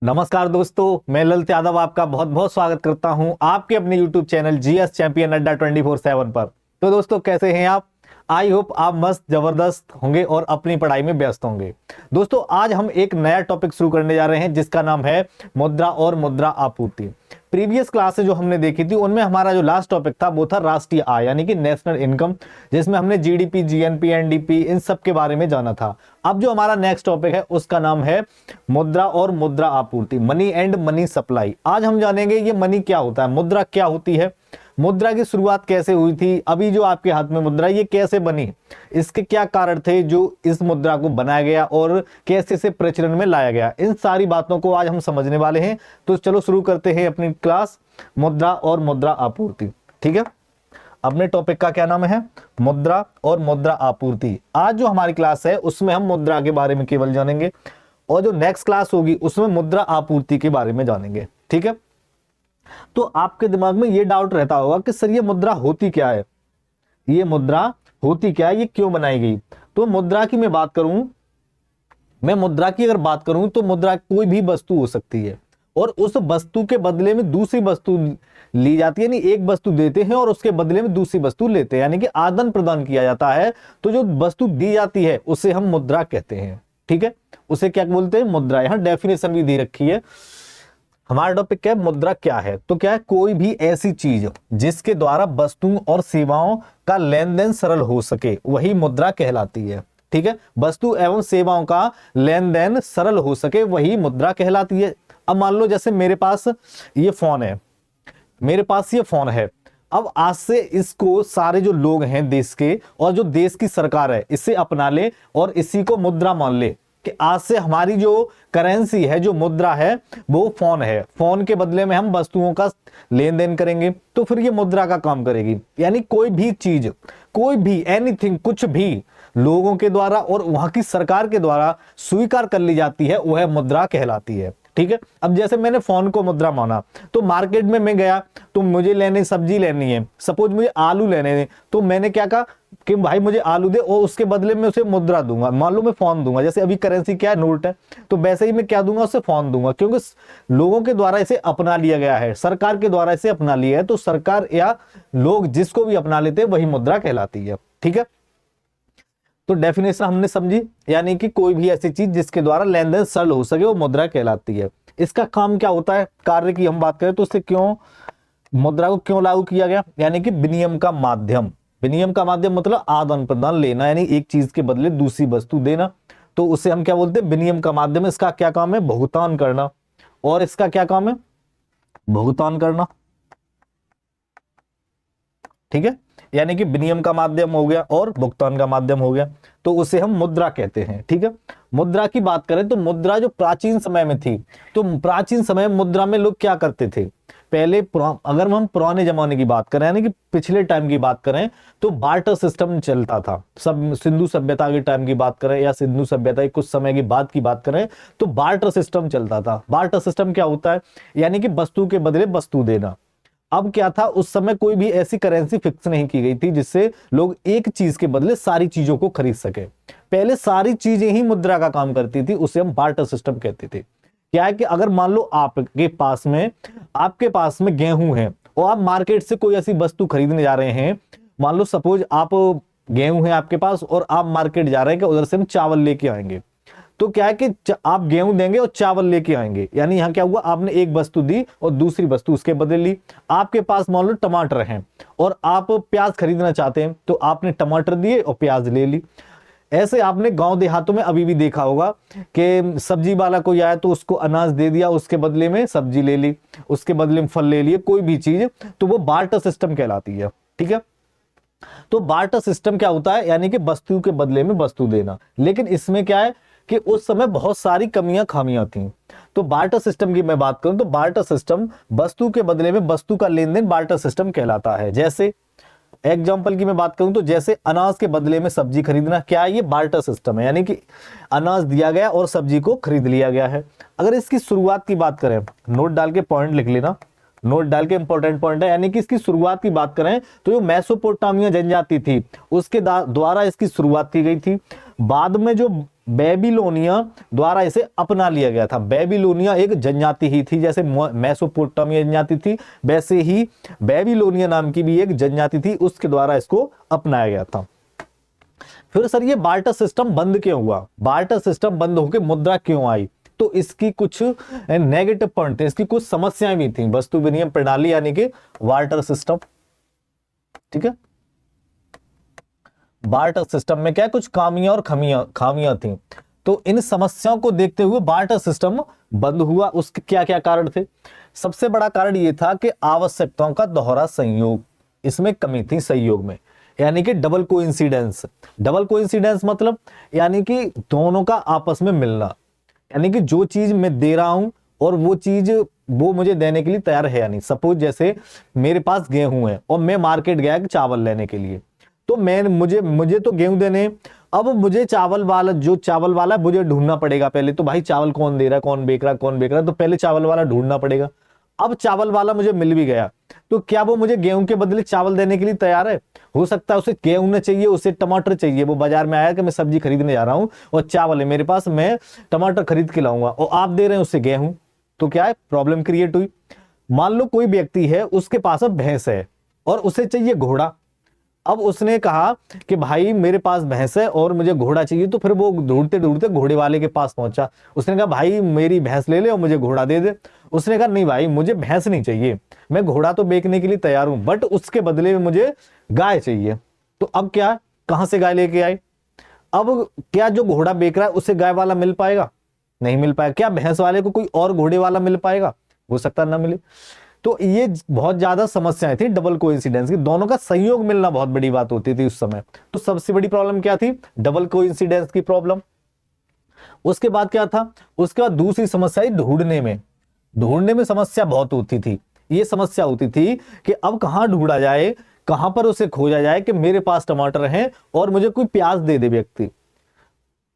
नमस्कार दोस्तों, मैं ललित यादव आपका बहुत बहुत स्वागत करता हूं आपके अपने YouTube चैनल जीएस चैंपियन अड्डा 24/7 पर। तो दोस्तों, कैसे हैं आप? आई होप आप मस्त जबरदस्त होंगे और अपनी पढ़ाई में व्यस्त होंगे। दोस्तों, आज हम एक नया टॉपिक शुरू करने जा रहे हैं जिसका नाम है मुद्रा और मुद्रा आपूर्ति। प्रीवियस क्लासेस जो हमने देखी थी उनमें हमारा जो लास्ट टॉपिक था वो था राष्ट्रीय आय यानी कि नेशनल इनकम, जिसमें हमने जीडीपी, जीएनपी, एनडीपी इन सब के बारे में जाना था। अब जो हमारा नेक्स्ट टॉपिक है उसका नाम है मुद्रा और मुद्रा आपूर्ति, मनी एंड मनी सप्लाई। आज हम जानेंगे ये मनी क्या होता है, मुद्रा क्या होती है, मुद्रा की शुरुआत कैसे हुई थी, अभी जो आपके हाथ में मुद्रा ये कैसे बनी, इसके क्या कारण थे जो इस मुद्रा को बनाया गया और कैसे इसे प्रचलन में लाया गया। इन सारी बातों को आज हम समझने वाले हैं। तो चलो शुरू करते हैं अपनी क्लास मुद्रा और मुद्रा आपूर्ति। ठीक है, अपने टॉपिक का क्या नाम है? मुद्रा और मुद्रा आपूर्ति। आज जो हमारी क्लास है उसमें हम मुद्रा के बारे में केवल जानेंगे और जो नेक्स्ट क्लास होगी उसमें मुद्रा आपूर्ति के बारे में जानेंगे। ठीक है, तो आपके दिमाग में ये डाउट रहता होगा कि सर ये मुद्रा होती क्या है, ये मुद्रा होती क्या है, ये क्यों बनाई गई। तो मुद्रा की मैं मुद्रा की अगर बात करूं तो मुद्रा कोई भी वस्तु हो सकती है और उस वस्तु के बदले में दूसरी वस्तु ली जाती है। यानी एक वस्तु देते हैं और उसके बदले में दूसरी वस्तु लेते हैं, यानी कि आदान प्रदान किया जाता है। तो जो वस्तु दी जाती है उसे हम मुद्रा कहते हैं। ठीक है, उसे क्या बोलते हैं? मुद्रा। यहां डेफिनेशन भी दी रखी है। हमारा टॉपिक क्या है? मुद्रा क्या है? तो क्या है? कोई भी ऐसी चीज जिसके द्वारा वस्तुओं और सेवाओं का लेन देन सरल हो सके वही मुद्रा कहलाती है। ठीक है, वस्तु एवं सेवाओं का लेन देन सरल हो सके वही मुद्रा कहलाती है। अब मान लो जैसे मेरे पास ये फोन है, अब आज से इसको सारे जो लोग हैं देश के और जो देश की सरकार है इसे अपना ले और इसी को मुद्रा मान ले कि आज से हमारी जो करेंसी है, जो मुद्रा है वो फोन है। फोन के बदले में हम वस्तुओं का लेन देन करेंगे तो फिर ये मुद्रा का काम करेगी। यानी कोई भी चीज, कोई भी एनीथिंग, कुछ भी लोगों के द्वारा और वहां की सरकार के द्वारा स्वीकार कर ली जाती है वह मुद्रा कहलाती है। ठीक है, अब जैसे मैंने फोन को मुद्रा माना तो मार्केट में मैं गया तो मुझे सब्जी लेनी है, सपोज मुझे आलू लेने हैं, तो मैंने क्या कहा कि भाई मुझे आलू दे और उसके बदले में उसे मुद्रा दूंगा। मान लो मैं फोन दूंगा, जैसे अभी करेंसी क्या है? नोट है। तो वैसे ही मैं क्या दूंगा? उसे फोन दूंगा, क्योंकि लोगों के द्वारा इसे अपना लिया गया है, सरकार के द्वारा इसे अपना लिया है। तो सरकार या लोग जिसको भी अपना लेते हैं वही मुद्रा कहलाती है। ठीक है, तो डेफिनेशन हमने समझी, यानी कि कोई भी ऐसी चीज जिसके द्वारा लेन देन सरल हो सके वो मुद्रा कहलाती है। इसका काम क्या होता है? कार्य की हम बात करें तो इससे क्यों मुद्रा को क्यों लागू किया गया? यानी कि विनिमय का माध्यम। विनिमय का माध्यम मतलब आदान प्रदान लेना, यानी एक चीज के बदले दूसरी वस्तु देना। तो उसे हम क्या बोलते हैं? विनिमय का माध्यम। इसका क्या काम है? भुगतान करना। और इसका क्या काम है? भुगतान करना। ठीक है, यानी कि विनिमय का माध्यम हो गया और भुगतान का माध्यम हो गया, तो उसे हम मुद्रा कहते हैं। ठीक है, मुद्रा की बात करें तो मुद्रा जो प्राचीन समय में थी, तो प्राचीन समय में मुद्रा में लोग क्या करते थे? पहले अगर हम पुराने जमाने की बात करें, यानी कि पिछले टाइम की बात करें, तो बार्टर सिस्टम चलता था। सब सिंधु सभ्यता के टाइम की बात करें या सिंधु सभ्यता के कुछ समय की बात करें तो बार्टर सिस्टम चलता था। बार्टर सिस्टम क्या होता है? यानी कि वस्तु के बदले वस्तु देना। अब क्या था, उस समय कोई भी ऐसी करेंसी फिक्स नहीं की गई थी जिससे लोग एक चीज के बदले सारी चीजों को खरीद सके। पहले सारी चीजें ही मुद्रा का काम करती थी, उसे हम बार्टर सिस्टम कहते थे। क्या है कि अगर मान लो आपके पास में गेहूं है और आप मार्केट से कोई ऐसी वस्तु खरीदने जा रहे हैं, मान लो सपोज आप गेहूं है आपके पास और आप मार्केट जा रहे हैं कि उधर से हम चावल लेके आएंगे। तो क्या है कि आप गेहूं देंगे और चावल लेके आएंगे, यानी यहां क्या हुआ? आपने एक वस्तु दी और दूसरी वस्तु उसके बदले ली। आपके पास मान लो टमाटर हैं और आप प्याज खरीदना चाहते हैं, तो आपने टमाटर दिए और प्याज ले ली। ऐसे आपने गांव देहातों में अभी भी देखा होगा कि सब्जी वाला कोई आया तो उसको अनाज दे दिया, उसके बदले में सब्जी ले ली, उसके बदले में फल ले लिए, कोई भी चीज, तो वो बार्टर सिस्टम कहलाती है। ठीक है, तो बार्टर सिस्टम क्या होता है? यानी कि वस्तु के बदले में वस्तु देना। लेकिन इसमें क्या है कि उस समय बहुत सारी कमियां खामियां थी। तो बार्टर सिस्टम की मैं बात करूं तो बार्टर सिस्टम वस्तु के बदले में वस्तु का लेन देन बार्टर सिस्टम कहलाता है। जैसे एग्जांपल की मैं बात करूं तो जैसे अनाज के बदले में सब्जी खरीदना, क्या है? ये बार्टर सिस्टम है, यानी कि अनाज दिया गया और सब्जी को खरीद लिया गया है। अगर इसकी शुरुआत की बात करें, नोट डाल के पॉइंट लिख लेना, नोट डाल के इंपॉर्टेंट पॉइंट है, यानी कि इसकी शुरुआत की बात करें तो जो मेसोपोटामिया जनजाति थी उसके द्वारा इसकी शुरुआत की गई थी। बाद में जो बेबीलोनिया द्वारा इसे अपना लिया गया था। बेबीलोनिया एक जनजाति ही थी, जैसे मेसोपोटामिया जनजाति थी, वैसे ही बेबीलोनिया नाम की भी एक जनजाति थी, उसके द्वारा इसको अपनाया गया था। फिर सर ये बार्टर सिस्टम बंद क्यों हुआ? बार्टर सिस्टम बंद होकर मुद्रा क्यों आई? तो इसकी कुछ नेगेटिव पॉइंट थे, इसकी कुछ समस्याएं भी थी। वस्तु विनिमय प्रणाली यानी कि बार्टर सिस्टम, ठीक है, बार्टर सिस्टम में क्या कुछ खामियां और खामियां थी। तो इन समस्याओं को देखते हुए बार्टर सिस्टम बंद हुआ। उसके क्या क्या कारण थे? सबसे बड़ा कारण यह था कि आवश्यकताओं का दोहरा संयोग, इसमें कमी थी सहयोग में, यानी कि डबल कोइंसिडेंस। डबल कोइंसिडेंस मतलब यानी कि दोनों का आपस में मिलना, यानी कि जो चीज मैं दे रहा हूं और वो चीज वो मुझे देने के लिए तैयार है या नहीं। सपोज जैसे मेरे पास गेहूं है और मैं मार्केट गया चावल लेने के लिए, तो मुझे तो गेहूं देने, अब मुझे चावल वाला मुझे ढूंढना पड़ेगा पहले। तो भाई चावल कौन दे रहा है, कौन बेच रहा है, तो पहले चावल वाला ढूंढना पड़ेगा। अब चावल वाला मुझे मिल भी गया, तो क्या वो मुझे गेहूं के बदले चावल देने के लिए तैयार है? हो सकता है उसे गेहूं न चाहिए, उसे टमाटर चाहिए। वो बाजार में आया कि मैं सब्जी खरीदने जा रहा हूं और चावल है मेरे पास, मैं टमाटर खरीद के लाऊंगा, और आप दे रहे हैं उसे गेहूं, तो क्या है, प्रॉब्लम क्रिएट हुई। मान लो कोई व्यक्ति है, उसके पास अब भैंस है और उसे चाहिए घोड़ा। अब उसने कहा कि भाई मेरे पास भैंस है और मुझे घोड़ा चाहिए, तो फिर वो ढूंढते ढूंढते घोड़े वाले के पास पहुंचा। उसने कहा भाई मेरी भैंस ले ले और मुझे घोड़ा दे दे। उसने कहा नहीं भाई मुझे भैंस नहीं चाहिए, मैं घोड़ा तो बेचने के लिए तैयार हूं, बट उसके बदले में मुझे गाय चाहिए। तो अब क्या, कहां से गाय लेके आए? अब क्या जो घोड़ा बेच रहा है उसे गाय वाला मिल पाएगा? नहीं मिल पाएगा। क्या भैंस वाले को कोई और घोड़े वाला मिल पाएगा? हो सकता ना मिले। तो ये बहुत ज्यादा समस्याएं थी डबल कोइंसिडेंस की, दोनों का संयोग मिलना बहुत बड़ी बात होती थी उस समय। तो सबसे बड़ी प्रॉब्लम क्या थी? डबल कोइंसिडेंस की प्रॉब्लम। उसके बाद क्या था? उसके बाद दूसरी समस्या ढूंढने में समस्या बहुत होती थी। ये समस्या होती थी कि अब कहां ढूंढा जाए, कहां पर उसे खोजा जाए कि मेरे पास टमाटर हैं और मुझे कोई प्याज दे दे व्यक्ति,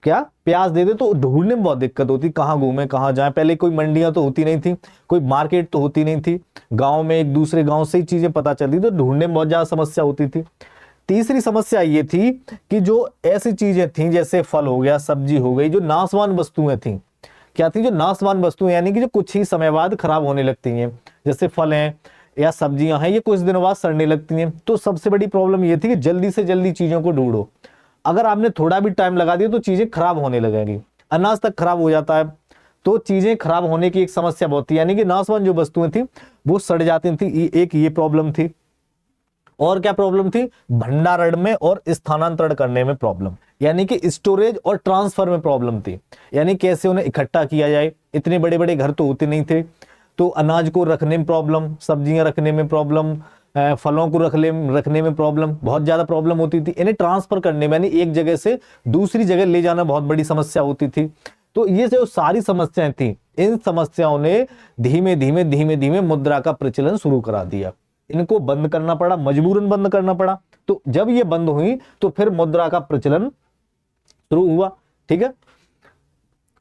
क्या प्याज दे दे। तो ढूंढने में बहुत दिक्कत होती, कहां घूमे कहां जाए। पहले कोई मंडियां तो होती नहीं थी, कोई मार्केट तो होती नहीं थी, गांव में एक दूसरे गांव से ही चीजें पता चलती, तो ढूंढने में बहुत ज्यादा समस्या होती थी। तीसरी समस्या ये थी कि जो ऐसी चीजें थी जैसे फल हो गया, सब्जी हो गई, जो नाशवान वस्तुएं थी। क्या थी? जो नाशवान वस्तुएं, यानी कि जो कुछ ही समय बाद खराब होने लगती हैं, जैसे फल हैं या सब्जियां हैं, ये कुछ दिनों बाद सड़ने लगती हैं। तो सबसे बड़ी प्रॉब्लम ये थी कि जल्दी से जल्दी चीजों को ढूंढो। अगर आपने थोड़ा भी टाइम लगा दिया तो चीजें खराब होने लगेंगी, अनाज तक खराब हो जाता है। तो चीजें खराब होने की एक समस्या बहुत थी, यानी कि नाशवान जो वस्तुएं थी वो सड़ जाती थी। एक ये प्रॉब्लम थी। और क्या प्रॉब्लम थी? भंडारण में और स्थानांतरण करने में प्रॉब्लम, यानी कि स्टोरेज और ट्रांसफर में प्रॉब्लम थी। यानी कैसे उन्हें इकट्ठा किया जाए, इतने बड़े बड़े घर तो होते नहीं थे, तो अनाज को रखने में प्रॉब्लम, सब्जियां रखने में प्रॉब्लम, फलों को रखने में प्रॉब्लम, बहुत ज्यादा प्रॉब्लम होती थी। इन्हें ट्रांसफर करने में, यानी एक जगह से दूसरी जगह ले जाना बहुत बड़ी समस्या होती थी। तो ये जो सारी समस्याएं थी, इन समस्याओं ने धीमे धीमे मुद्रा का प्रचलन शुरू करा दिया। इनको बंद करना पड़ा, मजबूरन बंद करना पड़ा। तो जब ये बंद हुई तो फिर मुद्रा का प्रचलन शुरू हुआ। ठीक है,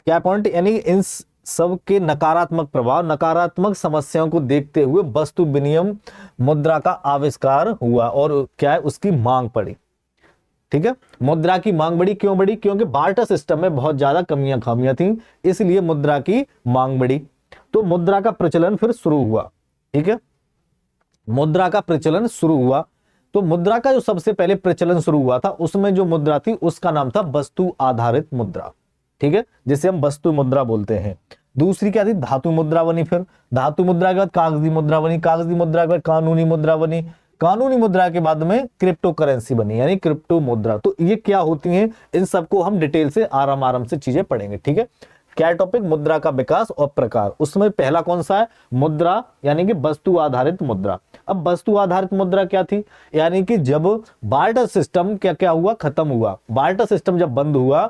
क्या पॉइंट, यानी इन सब के नकारात्मक प्रभाव, नकारात्मक समस्याओं को देखते हुए वस्तु विनिमय मुद्रा का आविष्कार हुआ और क्या है, उसकी मांग पड़ी। ठीक है, मुद्रा की मांग बढ़ी। क्यों बढ़ी? क्योंकि बार्टर सिस्टम में बहुत ज्यादा कमियां खामियां थी, इसलिए मुद्रा की मांग बढ़ी। तो मुद्रा का प्रचलन फिर शुरू हुआ। ठीक है, मुद्रा का प्रचलन शुरू हुआ। तो मुद्रा का जो सबसे पहले प्रचलन शुरू हुआ था, उसमें जो मुद्रा थी उसका नाम था वस्तु आधारित मुद्रा। ठीक है, जिसे हम वस्तु मुद्रा बोलते हैं। दूसरी क्या थी? धातु मुद्रा बनी। फिर धातु मुद्रा के बाद कागजी मुद्रा बनी, कागजी मुद्रा के बाद कानूनी मुद्रा बनी, कानूनी मुद्रा के बाद में क्रिप्टो करेंसी बनी, यानी क्रिप्टो मुद्रा। तो ये क्या होती हैं, इन सबको हम डिटेल से आराम से चीजें पढ़ेंगे। ठीक है, क्या टॉपिक? मुद्रा का विकास और प्रकार। उसमें पहला कौन सा है? मुद्रा, यानी कि वस्तु आधारित मुद्रा। अब वस्तु आधारित मुद्रा क्या थी? यानी कि जब बार्टर सिस्टम क्या हुआ, खत्म हुआ। बार्टर सिस्टम जब बंद हुआ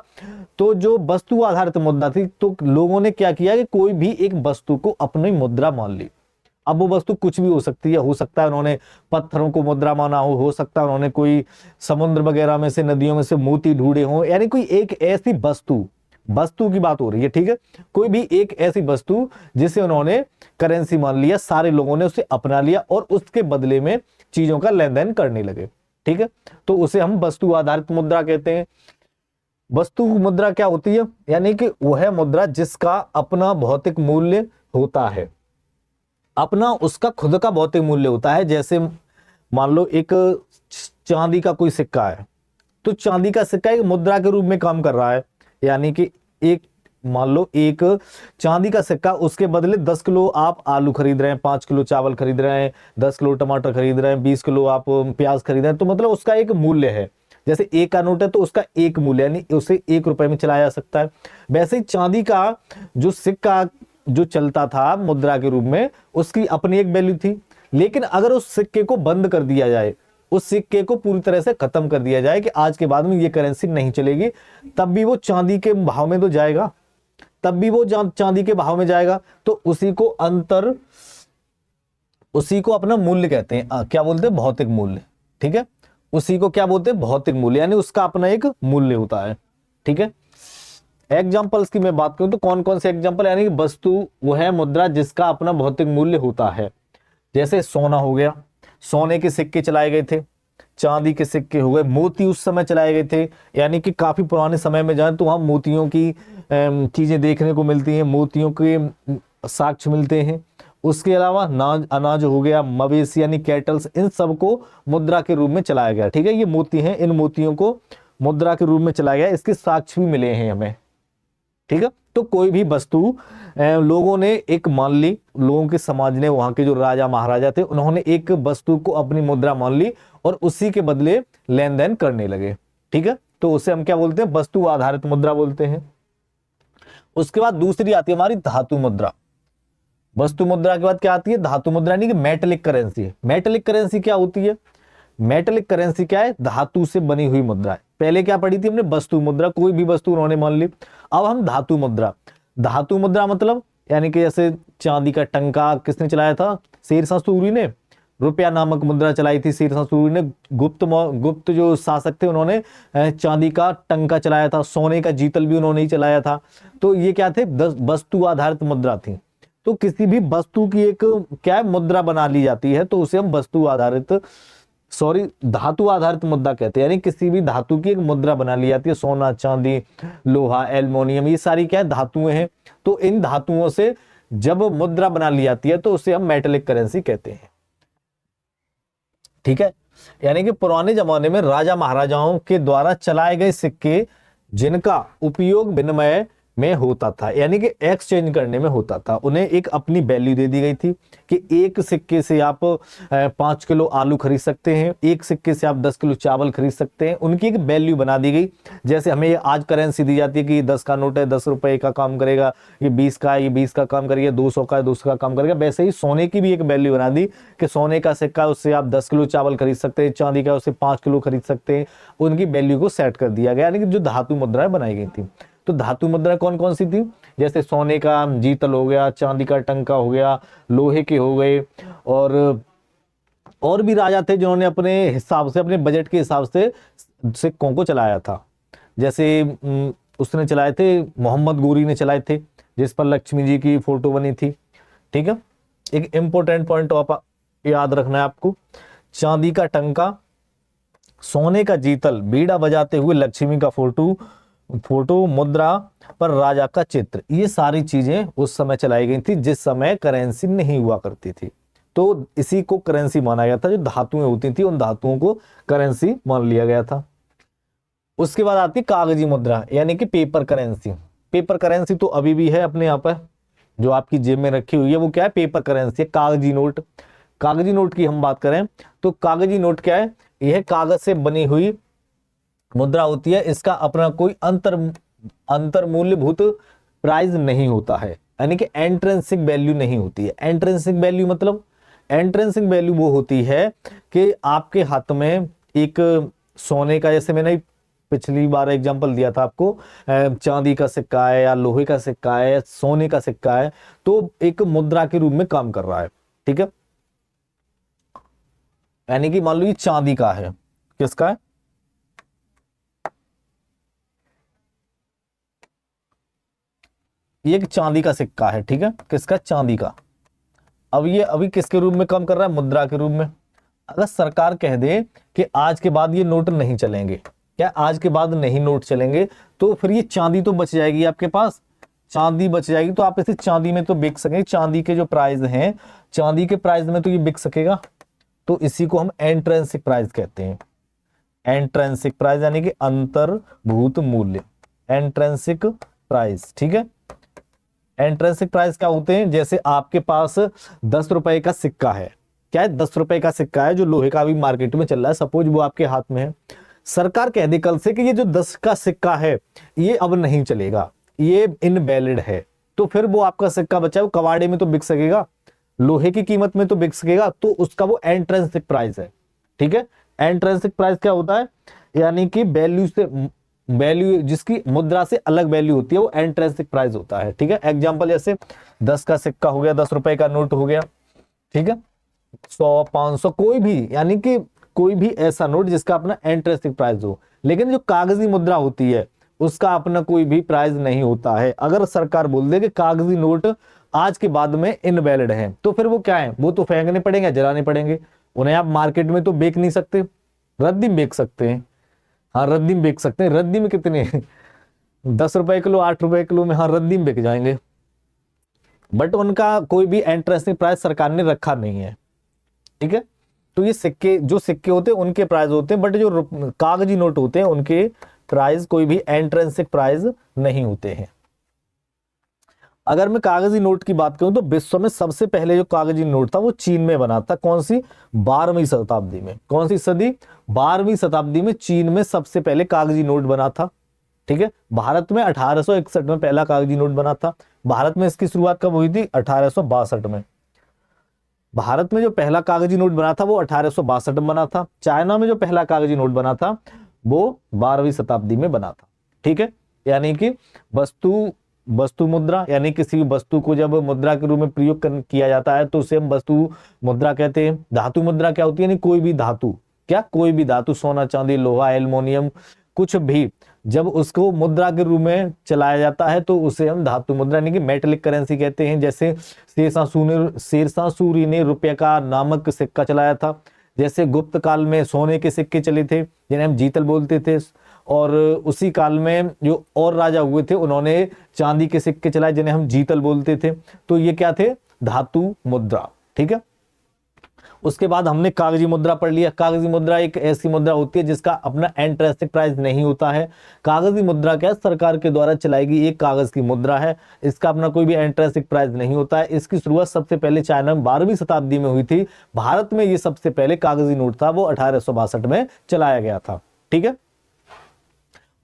तो जो वस्तु आधारित मुद्रा थी, तो लोगों ने क्या किया कि कोई भी एक वस्तु को अपनी मुद्रा मान ली। अब वो वस्तु कुछ भी हो सकती है, हो सकता है उन्होंने पत्थरों को मुद्रा माना हो सकता है उन्होंने कोई समुद्र वगैरह में से, नदियों में से मोती ढूंढे हो, यानी कोई एक ऐसी वस्तु की बात हो रही है। ठीक है, कोई भी एक ऐसी वस्तु जिसे उन्होंने करेंसी मान लिया, सारे लोगों ने उसे अपना लिया और उसके बदले में चीजों का लेन देन करने लगे। ठीक है, तो उसे हम वस्तु आधारित मुद्रा कहते हैं। वस्तु मुद्रा क्या होती है, यानी कि वह मुद्रा जिसका अपना भौतिक मूल्य होता है, अपना उसका खुद का भौतिक मूल्य होता है। जैसे मान लो एक चांदी का कोई सिक्का है, तो चांदी का सिक्का एक मुद्रा के रूप में काम कर रहा है, यानी कि एक मान लो एक चांदी का सिक्का, उसके बदले 10 किलो आप आलू खरीद रहे हैं, 5 किलो चावल खरीद रहे हैं, 10 किलो टमाटर खरीद रहे हैं, 20 किलो आप प्याज खरीद रहे हैं, तो मतलब उसका एक मूल्य है। जैसे एक का नोट है तो उसका एक मूल्य, यानी उसे 1 रुपए में चलाया जा सकता है। वैसे ही चांदी का जो सिक्का जो चलता था मुद्रा के रूप में, उसकी अपनी एक वैल्यू थी। लेकिन अगर उस सिक्के को बंद कर दिया जाए, उस सिक्के को पूरी तरह से खत्म कर दिया जाए कि आज के बाद में ये करेंसी नहीं चलेगी, तब भी वो चांदी के भाव में तो जाएगा, तब भी वो चांदी के भाव में जाएगा। तो उसी को अपना मूल्य कहते हैं। क्या बोलते हैं? भौतिक मूल्य। ठीक है, उसी को क्या बोलते हैं? भौतिक मूल्य, यानी उसका अपना एक मूल्य होता है। ठीक है, एग्जाम्पल्स की मैं बात करूं तो कौन कौन से एग्जाम्पल, यानी कि वस्तु वो है मुद्रा जिसका अपना भौतिक मूल्य होता है। जैसे सोना हो गया, सोने के सिक्के चलाए गए थे, चांदी के सिक्के हो गए, मोती उस समय चलाए गए थे, यानी कि काफी पुराने समय में जाए तो वहां मोतियों की चीजें देखने को मिलती हैं, मोतियों के साक्ष्य मिलते हैं। उसके अलावा अनाज हो गया, मवेशी यानी कैटल्स, इन सबको मुद्रा के रूप में चलाया गया। ठीक है, ये मोती हैं, इन मोतियों को मुद्रा के रूप में चलाया गया, इसके साक्ष्य भी मिले हैं हमें। ठीक है, तो कोई भी वस्तु लोगों ने एक मान ली, लोगों के समाज ने, वहां के जो राजा महाराजा थे, उन्होंने एक वस्तु को अपनी मुद्रा मान ली और उसी के बदले लेन देन करने लगे। ठीक है, तो उसे हम क्या बोलते हैं? वस्तु आधारित मुद्रा बोलते हैं। उसके बाद दूसरी आती है हमारी धातु मुद्रा। वस्तु मुद्रा के बाद क्या आती है? धातु मुद्रा, यानी कि मेटेलिक करेंसी। मेटेलिक करेंसी क्या होती है? मेटेलिक करेंसी क्या है? धातु से बनी हुई मुद्रा है। पहले क्या पढ़ी थी हमने? वस्तु मुद्रा, कोई भी वस्तु उन्होंने मान ली। अब हम धातु मुद्रा। धातु मुद्रा मतलब यानी कि जैसे चांदी का टंका किसने चलाया था? शेरशाह सूरी ने। रुपया नामक मुद्रा चलाई थी शेरशाह सूरी ने। गुप्त जो शासक थे उन्होंने चांदी का टंका चलाया था। सोने का जीतल भी उन्होंने ही चलाया था। तो ये क्या थे? वस्तु आधारित मुद्रा थी। तो किसी भी वस्तु की एक क्या है? मुद्रा बना ली जाती है, तो उसे हम वस्तु आधारित धातु आधारित मुद्रा कहते हैं। यानी किसी भी धातु की एक मुद्रा बना ली जाती है। सोना, चांदी, लोहा, एल्युमिनियम, ये सारी क्या है? धातुएं हैं। तो इन धातुओं से जब मुद्रा बना ली जाती है तो उसे हम मेटेलिक करेंसी कहते हैं। ठीक है, यानी कि पुराने जमाने में राजा महाराजाओं के द्वारा चलाए गए सिक्के जिनका उपयोग विनिमय में होता था, यानी कि एक्सचेंज करने में होता था, उन्हें एक अपनी वैल्यू दे दी गई थी कि एक सिक्के से आप 5 किलो आलू खरीद सकते हैं, एक सिक्के से आप 10 किलो चावल खरीद सकते हैं। उनकी एक वैल्यू बना दी गई। जैसे हमें आज करेंसी दी जाती है कि 10 का नोट है, 10 रुपए का काम करेगा, ये 20 का है, ये 20 का काम करेगा, 200 का है, 200 का काम करेगा। वैसे ही सोने की भी एक वैल्यू बना दी कि सोने का सिक्का उससे आप 10 किलो चावल खरीद सकते हैं, चांदी का उससे 5 किलो खरीद सकते हैं। उनकी वैल्यू को सेट कर दिया गया, यानी कि जो धातु मुद्राएं बनाई गई थी। तो धातु मुद्रा कौन कौन सी थी? जैसे सोने का जीतल हो गया, चांदी का टंका हो गया, लोहे के हो गए, और भी राजा थे जिन्होंने अपने हिसाब से, अपने बजट के हिसाब से सिक्कों को चलाया था। जैसे उसने चलाए थे, मोहम्मद गोरी ने चलाए थे, जिस पर लक्ष्मी जी की फोटो बनी थी। ठीक है, एक इंपॉर्टेंट पॉइंट आप याद रखना है आपको। चांदी का टंका, सोने का जीतल, बीड़ा बजाते हुए लक्ष्मी का फोटो, मुद्रा पर राजा का चित्र, ये सारी चीजें उस समय चलाई गई थी जिस समय करेंसी नहीं हुआ करती थी। तो इसी को करेंसी माना गया था। जो धातुएं होती थी उन धातुओं को करेंसी मान लिया गया था। उसके बाद आती कागजी मुद्रा, यानी कि पेपर करेंसी। पेपर करेंसी तो अभी भी है अपने यहाँ पर, जो आपकी जेब में रखी हुई है, वो क्या है? पेपर करेंसी है, कागजी नोट। कागजी नोट की हम बात करें तो कागजी नोट क्या है? यह कागज से बनी हुई मुद्रा होती है। इसका अपना कोई अंतर मूल्यभूत प्राइस नहीं होता है, यानी कि एंट्रेंसिक वैल्यू नहीं होती है। एंट्रेंसिक वैल्यू मतलब, एंट्रेंसिक वैल्यू वो होती है कि आपके हाथ में एक सोने का, जैसे मैंने पिछली बार एग्जांपल दिया था आपको, चांदी का सिक्का है या लोहे का सिक्का है या सोने का सिक्का है, तो एक मुद्रा के रूप में काम कर रहा है। ठीक है, यानी कि मान लो ये चांदी का है, किसका है? ये एक चांदी का सिक्का है। ठीक है, किसका? चांदी का। अब ये अभी किसके रूप में काम कर रहा है? मुद्रा के रूप में। अगर सरकार कह दे कि आज के बाद ये नोट नहीं चलेंगे, क्या आज के बाद नहीं नोट चलेंगे, तो फिर ये चांदी तो बच जाएगी आपके पास, चांदी बच जाएगी तो आप इसे चांदी में तो बेच सकेंगे, चांदी के जो प्राइस हैं, चांदी के प्राइस में तो ये बिक सकेगा। तो इसी को हम इंट्रिंसिक प्राइस कहते हैं, इंट्रिंसिक प्राइस यानी कि अंतर्भूत मूल्य, इंट्रिंसिक प्राइस। ठीक है, इंट्रिंसिक प्राइस क्या होते हैं, जैसे आपके पास 10 रुपए का सिक्का है, क्या है, 10 रुपए का सिक्का है जो लोहे का भी मार्केट में चल रहा है, सपोज वो आपके हाथ में है, सरकार कह दे कल से कि ये जो 10 का सिक्का है ये अब नहीं चलेगा, ये इनवैलिड है, तो फिर वो आपका सिक्का बचा है वो कबाड़े में तो बिक सकेगा, लोहे की कीमत में तो बिक सकेगा, तो उसका वो इंट्रिंसिक प्राइस है। ठीक है, इंट्रिंसिक प्राइस क्या होता है, यानी कि वैल्यू से, वैल्यू जिसकी मुद्रा से अलग वैल्यू होती है वो इंट्रिंसिक प्राइस होता है। ठीक है, एग्जांपल जैसे 10 का सिक्का हो गया, 10 रुपए का नोट हो गया, ठीक है, 100 500 कोई भी, यानी कि कोई भी ऐसा नोट जिसका अपना इंट्रिंसिक प्राइस हो। लेकिन जो कागजी मुद्रा होती है उसका अपना कोई भी प्राइस नहीं होता है। अगर सरकार बोल दे कि कागजी नोट आज के बाद में इनवैलिड है, तो फिर वो क्या है, वो तो फेंकने पड़ेंगे, जलाने पड़ेंगे, उन्हें आप मार्केट में तो बेच नहीं सकते, रद्दी में बेच सकते हैं। हाँ, रद्दी में बेच सकते हैं, रद्दी में कितने 10 रुपए किलो, 8 रुपए किलो में, हाँ रद्दी में बिक जाएंगे, बट उनका कोई भी इंट्रिंसिक प्राइस सरकार ने रखा नहीं है। ठीक है, तो ये सिक्के, जो सिक्के होते हैं उनके प्राइस होते हैं, बट जो कागजी नोट होते हैं उनके प्राइस कोई भी इंट्रिंसिक प्राइस नहीं होते हैं। अगर मैं कागजी नोट की बात करूं तो विश्व में सबसे पहले जो कागजी नोट था वो चीन में बना था, कौन सी, 12वीं शताब्दी में, कौन सी सदी, 12वीं शताब्दी में चीन में सबसे पहले कागजी नोट बना था। ठीक है, भारत में 1861 में पहला कागजी नोट बना था। भारत में इसकी शुरुआत कब हुई थी, 1862 में। भारत में जो पहला कागजी नोट बना था वो 1862 में बना था। चाइना में जो पहला कागजी नोट बना था वो 12वीं शताब्दी में बना था। ठीक है, यानी कि वस्तु मुद्रा, यानी किसी वस्तु को जब मुद्रा के रूप में प्रयोग किया जाता है तो उसे हम वस्तु मुद्रा कहते हैं। धातु मुद्रा क्या होती है, यानी कोई भी धातु, क्या, कोई भी धातु, सोना चांदी लोहा एल्युमिनियम कुछ भी, जब उसको मुद्रा के रूप में चलाया जाता है तो उसे हम धातु मुद्रा यानी कि मेटेलिक करेंसी कहते हैं। जैसे शेरशाह सूरी ने रुपये का नामक सिक्का चलाया था, जैसे गुप्त काल में सोने के सिक्के चले थे जिन्हें हम जीतल बोलते थे, और उसी काल में जो और राजा हुए थे उन्होंने चांदी के सिक्के चलाए जिन्हें हम जीतल बोलते थे, तो ये क्या थे, धातु मुद्रा। ठीक है, उसके बाद हमने कागजी मुद्रा पढ़ लिया। कागजी मुद्रा एक ऐसी मुद्रा होती है जिसका अपना इंट्रिंसिक प्राइस नहीं होता है। कागजी मुद्रा क्या है, सरकार के द्वारा चलाई गई एक कागज की मुद्रा है, इसका अपना कोई भी इंट्रिंसिक प्राइस नहीं होता है। इसकी शुरुआत सबसे पहले चाइना में 12वीं शताब्दी में हुई थी। भारत में ये सबसे पहले कागजी नोट था, वो 1862 में चलाया गया था। ठीक है,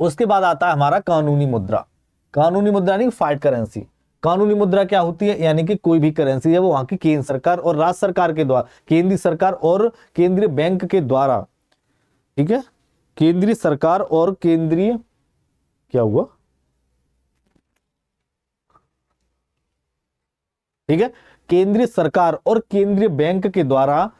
उसके बाद आता है हमारा कानूनी मुद्रा। कानूनी मुद्रा नहीं, फाइट करेंसी। कानूनी मुद्रा क्या होती है, यानी कि कोई भी करेंसी है वो वहां की केंद्र सरकार और राज्य सरकार के द्वारा, केंद्रीय सरकार और केंद्रीय बैंक के द्वारा, ठीक है, केंद्रीय सरकार और केंद्रीय, क्या हुआ, ठीक है, केंद्रीय सरकार और केंद्रीय बैंक के द्वारा,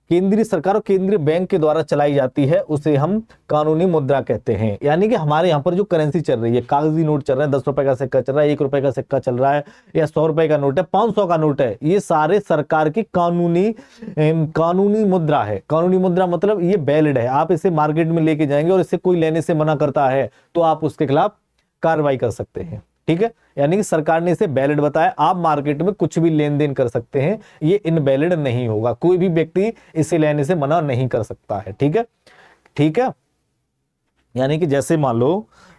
केंद्रीय सरकार और केंद्रीय बैंक के द्वारा चलाई जाती है, उसे हम कानूनी मुद्रा कहते हैं। यानी कि हमारे यहाँ पर जो करेंसी चल रही है, कागजी नोट चल रहा है, 10 रुपए का सिक्का चल रहा है, 1 रुपए का सिक्का चल रहा है, या 100 रुपए का नोट है, 500 का नोट है, ये सारे सरकार की कानूनी मुद्रा है। कानूनी मुद्रा मतलब ये वैलिड है, आप इसे मार्केट में लेके जाएंगे और इसे कोई लेने से मना करता है तो आप उसके खिलाफ कार्रवाई कर सकते हैं। ठीक है, यानी कि सरकार ने इसे वैलिड बताया, आप मार्केट में कुछ भी लेन देन कर सकते हैं, ये इनवैलिड नहीं होगा, कोई भी व्यक्ति इसे लेने से मना नहीं कर सकता है। ठीक है, ठीक है, यानी कि जैसे मान लो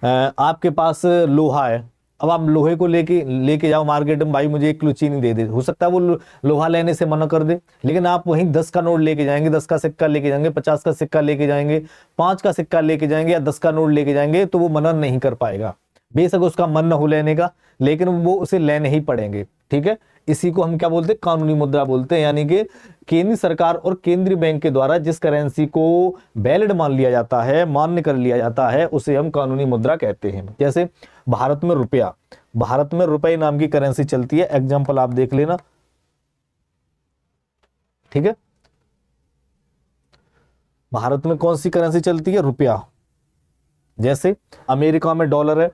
आपके पास लोहा है, अब आप लोहे को लेके जाओ मार्केट में, भाई मुझे 1 किलो चीनी दे दे, हो सकता है वो लोहा लेने से मना कर दे, लेकिन आप वहीं 10 का नोट लेके जाएंगे, 10 का सिक्का लेके जाएंगे, 50 का सिक्का लेके जाएंगे, 5 का सिक्का लेके जाएंगे या 10 का नोट लेके जाएंगे, तो वो मना नहीं कर पाएगा, बेशक उसका मन न हो लेने का, लेकिन वो उसे लेने ही पड़ेंगे। ठीक है, इसी को हम क्या बोलते हैं, कानूनी मुद्रा बोलते हैं। यानी कि केंद्रीय सरकार और केंद्रीय बैंक के द्वारा जिस करेंसी को वैलिड मान लिया जाता है, मान्य कर लिया जाता है, उसे हम कानूनी मुद्रा कहते हैं। जैसे भारत में रुपया, भारत में रुपए नाम की करेंसी चलती है, एग्जाम्पल आप देख लेना। ठीक है, भारत में कौन सी करेंसी चलती है, रुपया। जैसे अमेरिका में डॉलर है,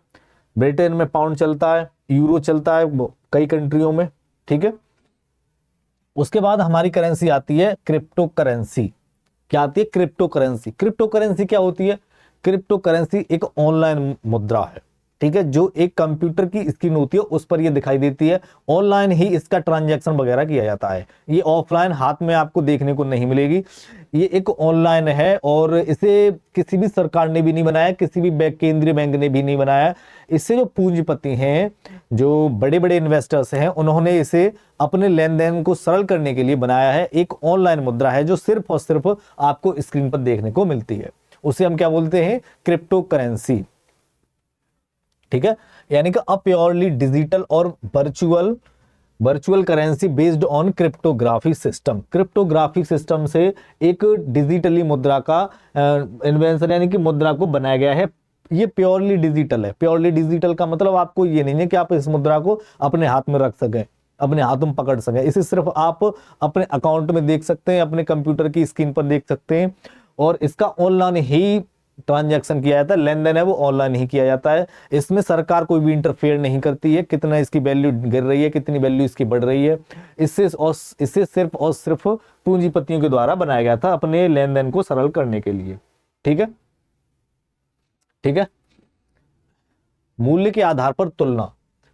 ब्रिटेन में पाउंड चलता है, यूरो चलता है कई कंट्रियों में। ठीक है, उसके बाद हमारी करेंसी आती है क्रिप्टो करेंसी। क्या आती है, क्रिप्टो करेंसी। क्रिप्टो करेंसी क्या होती है, क्रिप्टो करेंसी एक ऑनलाइन मुद्रा है, ठीक है, जो एक कंप्यूटर की स्क्रीन होती है उस पर ये दिखाई देती है। ऑनलाइन ही इसका ट्रांजैक्शन वगैरह किया जाता है, ये ऑफलाइन हाथ में आपको देखने को नहीं मिलेगी। ये एक ऑनलाइन है और इसे किसी भी सरकार ने भी नहीं बनाया, किसी भी केंद्रीय बैंक ने भी नहीं बनाया। इससे जो पूंजीपति हैं, जो बड़े बड़े इन्वेस्टर्स हैं, उन्होंने इसे अपने लेन देन को सरल करने के लिए बनाया है। एक ऑनलाइन मुद्रा है जो सिर्फ और सिर्फ आपको स्क्रीन पर देखने को मिलती है, उसे हम क्या बोलते हैं, क्रिप्टो करेंसी, ठीक है। यानी कि अ प्योरली डिजिटल और virtual currency based on cryptographic system. Cryptographic system से एक डिजिटली मुद्रा का इन्वेंशन यानी कि मुद्रा को बनाया गया है। ये प्योरली डिजिटल है। प्योरली डिजिटल का मतलब आपको ये नहीं है कि आप इस मुद्रा को अपने हाथ में रख सकें, अपने हाथ में पकड़ सकें। इसे सिर्फ आप अपने अकाउंट में देख सकते हैं, अपने कंप्यूटर की स्क्रीन पर देख सकते हैं, और इसका ऑनलाइन ही ट्रांजैक्शन किया जाता है, लेन देन है वो ऑनलाइन ही किया जाता है। इसमें सरकार कोई भी इंटरफेयर नहीं करती है, कितना इसकी वैल्यू गिर रही है, कितनी वैल्यू इसकी बढ़ रही है। इससे सिर्फ और सिर्फ पूंजीपतियों के द्वारा बनाया गया था अपने लेन देन को सरल करने के लिए, ठीक है, ठीक है। मूल्य के आधार पर तुलना,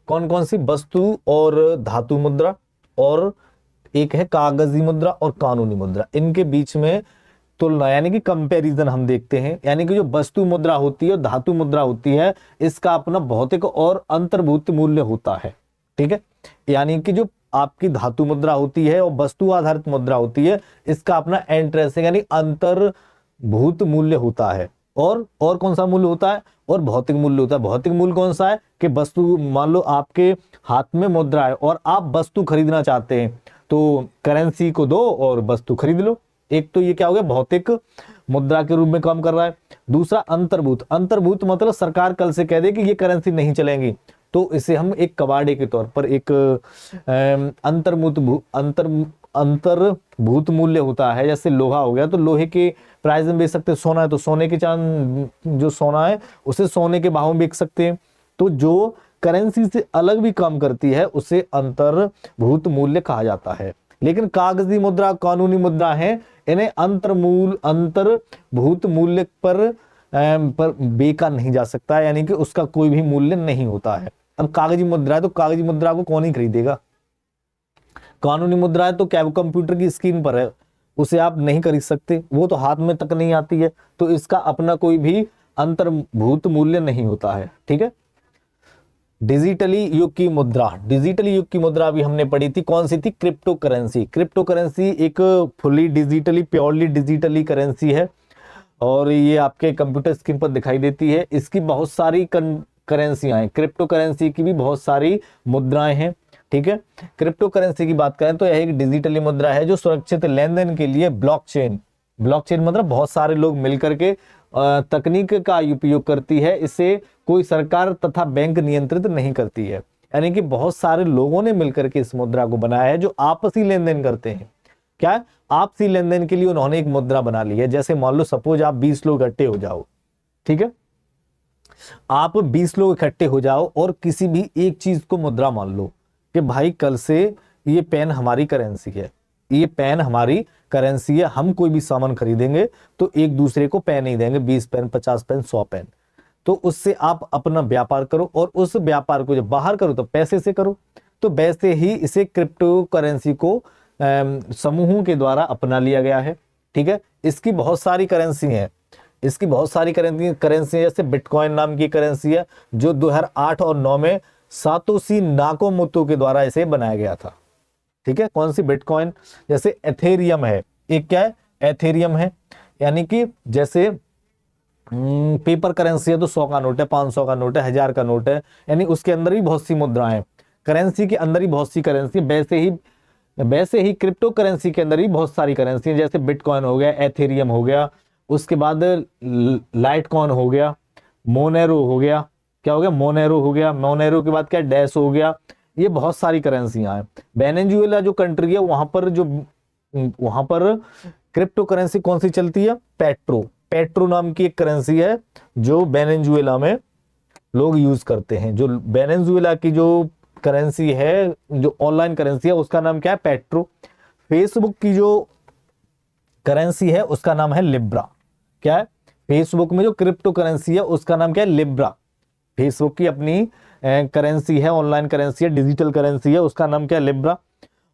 कौन कौन सी, वस्तु और धातु मुद्रा, और एक है कागजी मुद्रा और कानूनी मुद्रा। इनके बीच में तुलना यानी कि कंपैरिजन हम देखते हैं। यानी कि जो वस्तु मुद्रा होती है और धातु मुद्रा होती है, इसका अपना भौतिक और अंतर्भूत मूल्य होता है, ठीक है। यानी कि जो आपकी धातु मुद्रा होती है और वस्तु आधारित मुद्रा होती है, इसका अपना इंट्रिंसिक यानी अंतर्भूत मूल्य होता है। और कौन सा मूल्य होता है, और भौतिक मूल्य होता है। भौतिक मूल्य कौन सा है कि वस्तु, मान लो आपके हाथ में मुद्रा है और आप वस्तु खरीदना चाहते हैं, तो करेंसी को दो और वस्तु खरीद लो। एक तो ये क्या हो गया, भौतिक मुद्रा के रूप में काम कर रहा है। दूसरा अंतर्भूत। अंतर्भूत मतलब सरकार कल से कह दे कि ये करेंसी नहीं चलेंगी, तो इसे हम एक कबाड़े के तौर पर एक अंतर्भूत मूल्य होता है। जैसे लोहा हो गया, तो लोहे के प्राइस में बेच सकते हैं। सोना है तो सोने के चांद, जो सोना है उसे सोने के भाव में बेच सकते हैं। तो जो करेंसी से अलग भी काम करती है उसे अंतर्भूत मूल्य कहा जाता है। लेकिन कागजी मुद्रा, कानूनी मुद्रा है, इन्हें अंतर्भूत मूल्य पर बेचा नहीं जा सकता, यानी कि उसका कोई भी मूल्य नहीं होता है। अब कागजी मुद्रा है तो कागजी मुद्रा को कौन ही खरीदेगा। कानूनी मुद्रा है तो क्या वो कंप्यूटर की स्क्रीन पर है, उसे आप नहीं खरीद सकते, वो तो हाथ में तक नहीं आती है, तो इसका अपना कोई भी अंतर्भूत मूल्य नहीं होता है, ठीक है। डिजिटली युग की मुद्रा, डिजिटली युग की मुद्रा भी हमने पढ़ी थी, कौन सी थी, क्रिप्टो करेंसी। क्रिप्टो करेंसी एक fully digitally, purely digitally currency है, और ये आपके कंप्यूटर स्क्रीन पर दिखाई देती है। इसकी बहुत सारी करेंसियां हैं, क्रिप्टो करेंसी की भी बहुत सारी मुद्राएं हैं, ठीक है। क्रिप्टो करेंसी की बात करें तो यह एक डिजिटली मुद्रा है जो सुरक्षित लेन देन के लिए ब्लॉकचेन मतलब बहुत सारे लोग मिलकर के तकनीक का उपयोग करती है। इसे कोई सरकार तथा बैंक नियंत्रित नहीं करती है, यानी कि बहुत सारे लोगों ने मिलकर के इस मुद्रा को बनाया है जो आपसी लेन देन करते हैं। क्या है, आपसी लेन देन के लिए उन्होंने एक मुद्रा बना ली है। जैसे मान लो सपोज आप 20 लोग इकट्ठे हो जाओ, ठीक है, आप 20 लोग इकट्ठे हो जाओ और किसी भी एक चीज को मुद्रा मान लो कि भाई कल से ये पेन हमारी करेंसी है, ये पेन हमारी करेंसी है, हम कोई भी सामान खरीदेंगे तो एक दूसरे को पेन ही देंगे, 20 पेन, 50 पेन, 100 पेन। तो उससे आप अपना व्यापार करो, और उस व्यापार को जब बाहर करो तो पैसे से करो। तो वैसे ही इसे क्रिप्टो करेंसी को समूहों के द्वारा अपना लिया गया है, ठीक है। इसकी बहुत सारी करेंसी हैं, इसकी बहुत सारी करेंसी है। जैसे बिटकॉइन नाम की करेंसी है जो 2008 और 9 में सातोशी नाकामोतो के द्वारा इसे बनाया गया था, ठीक है। कौन सी, बिटकॉइन। जैसे एथेरियम है, एक क्या है, एथेरियम है, यानी कि जैसे पेपर करेंसी है तो 100 का नोट है, 500 का नोट है, 1000 का नोट है, यानी उसके अंदर भी बहुत सी मुद्राएं, करेंसी के अंदर ही बहुत सी करेंसी। वैसे ही क्रिप्टो करेंसी के अंदर भी बहुत सारी करेंसी है। जैसे बिटकॉइन हो गया, एथेरियम हो गया, उसके बाद लाइटकॉइन हो गया, मोनेरो हो गया, क्या हो गया, मोनेरो हो गया, मोनेरो के बाद क्या, डैश हो गया। ये बहुत सारी करेंसियां हैं। वेनेजुएला जो कंट्री है वहां पर क्रिप्टो करेंसी कौन सी चलती है, पेट्रो नाम की एक करेंसी है जो वेनेजुएला में लोग यूज करते हैं। जो वेनेजुएला की जो करेंसी है, जो ऑनलाइन करेंसी है, उसका नाम क्या है, पेट्रो। फेसबुक की जो करेंसी है उसका नाम है लिब्रा। क्या है, फेसबुक में जो क्रिप्टो करेंसी है उसका नाम क्या है, लिब्रा। फेसबुक की अपनी करेंसी है, ऑनलाइन करेंसी है, डिजिटल करेंसी है, उसका नाम क्या है, लिब्रा।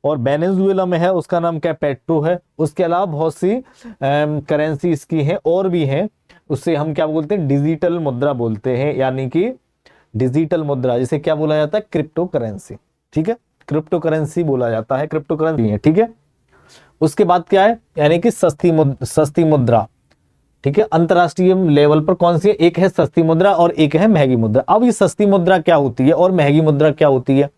और वेनेजुएला में है, उसका नाम क्या है, पेट्रो है। उसके अलावा बहुत सी करेंसी इसकी हैं और भी हैं, उससे हम क्या बोलते हैं, डिजिटल मुद्रा बोलते हैं, यानी कि डिजिटल मुद्रा, जिसे क्या बोला जाता है, क्रिप्टो करेंसी। ठीक है, क्रिप्टो करेंसी बोला जाता है, क्रिप्टो करेंसी है। ठीक है, उसके बाद क्या है, यानी कि सस्ती मुद्रा। ठीक है, अंतरराष्ट्रीय लेवल पर कौन सी है, एक है सस्ती मुद्रा और एक है महंगी मुद्रा। अब ये सस्ती मुद्रा क्या होती है और महंगी मुद्रा क्या होती है,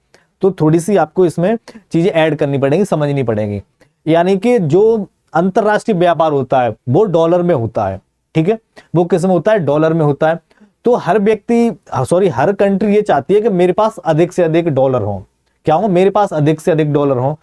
तो थोड़ी सी आपको इसमें चीजें ऐड करनी पड़ेंगी, समझनी पड़ेगी। यानी कि जो अंतरराष्ट्रीय व्यापार होता है वो डॉलर में होता है। ठीक है, वो किस में होता है, डॉलर में होता है। तो हर हर कंट्री ये चाहती है कि मेरे पास अधिक से अधिक डॉलर हो। क्या हो, मेरे पास अधिक से अधिक डॉलर हो।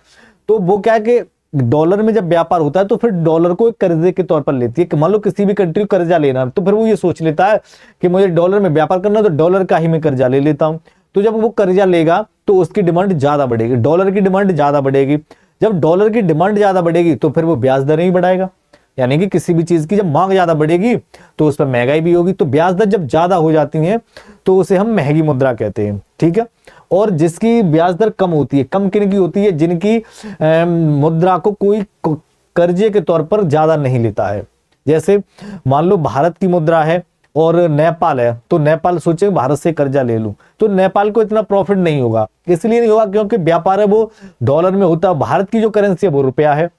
तो वो क्या है कि डॉलर में जब व्यापार होता है तो फिर डॉलर को एक कर्जे के तौर पर लेती है। कि मान लो किसी भी कंट्री को कर्जा लेना, तो फिर वो ये सोच लेता है कि मुझे डॉलर में व्यापार करना, तो डॉलर का ही मैं कर्जा ले लेता हूं। तो जब वो कर्जा लेगा तो उसकी डिमांड ज्यादा बढ़ेगी, डॉलर की डिमांड ज्यादा बढ़ेगी। जब डॉलर की डिमांड ज्यादा बढ़ेगी तो फिर वो ब्याज दरें ही बढ़ाएगा। यानी कि किसी भी चीज की जब मांग ज्यादा बढ़ेगी तो उस पर महंगाई भी होगी। तो ब्याज दर जब ज्यादा हो जाती है तो उसे हम महंगी मुद्रा कहते हैं। ठीक है, और जिसकी ब्याज दर कम होती है, कम किन की होती है, जिनकी मुद्रा को कोई कर्जे के तौर पर ज्यादा नहीं लेता है। जैसे मान लो भारत की मुद्रा है और नेपाल है, तो नेपाल सोचे भारत से कर्जा ले लूं, तो नेपाल को इतना प्रॉफिट नहीं होगा। इसलिए नहीं होगा क्योंकि व्यापार है वो डॉलर में होता है। भारत की जो करेंसी है वो रुपया है,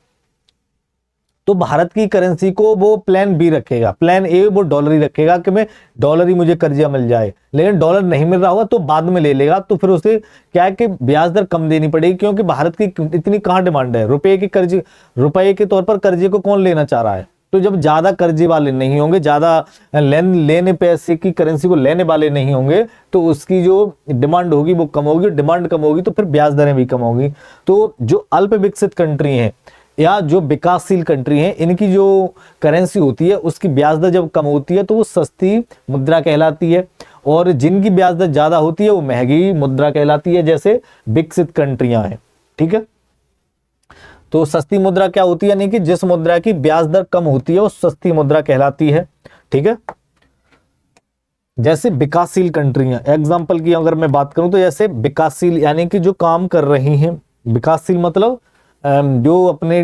तो भारत की करेंसी को वो प्लान बी रखेगा, प्लान ए वो डॉलर ही रखेगा कि मैं डॉलर ही मुझे कर्जा मिल जाए। लेकिन डॉलर नहीं मिल रहा होगा तो बाद में ले लेगा, तो फिर उसे क्या है कि ब्याज दर कम देनी पड़ेगी, क्योंकि भारत की इतनी कहां डिमांड है, रुपए के तौर पर कर्जे को कौन लेना चाह रहा है। तो जब ज्यादा कर्जे वाले नहीं होंगे, ज्यादा लेने पैसे की करेंसी को लेने वाले नहीं होंगे, तो उसकी जो डिमांड होगी वो कम होगी। डिमांड कम होगी तो फिर ब्याज दरें भी कम होगी। तो जो अल्प विकसित कंट्री हैं या जो विकासशील कंट्री हैं, इनकी जो करेंसी होती है उसकी ब्याज दर जब कम होती है तो वो सस्ती मुद्रा कहलाती है, और जिनकी ब्याज दर ज्यादा होती है वो महंगी मुद्रा कहलाती है, जैसे विकसित कंट्रियां हैं। ठीक है, तो सस्ती मुद्रा क्या होती है, यानी कि जिस मुद्रा की ब्याज दर कम होती है वो सस्ती मुद्रा कहलाती है। ठीक है, जैसे विकासशील कंट्रियां, एग्जाम्पल की अगर मैं बात करूं तो जैसे विकासशील यानी कि जो काम कर रही हैं, विकासशील मतलब जो अपने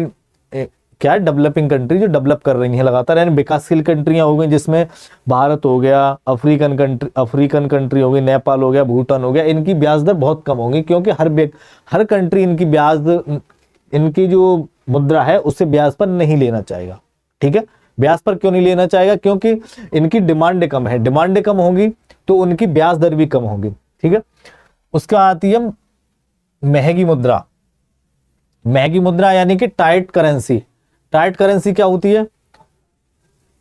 क्या डेवलपिंग कंट्री जो डेवलप कर रही हैं लगातार, यानी विकासशील कंट्रियां हो गई, जिसमें भारत हो गया, अफ्रीकन कंट्री हो गई, नेपाल हो गया, भूटान हो गया। इनकी ब्याज दर बहुत कम होगी, क्योंकि हर कंट्री इनकी जो मुद्रा है उससे ब्याज पर नहीं लेना चाहेगा। ठीक है, ब्याज पर क्यों नहीं लेना चाहेगा, क्योंकि इनकी डिमांड कम है, डिमांड कम होगी तो उनकी ब्याज दर भी कम होगी। ठीक है, उसका आती है महंगी मुद्रा। महंगी मुद्रा यानी कि टाइट करेंसी। टाइट करेंसी क्या होती है,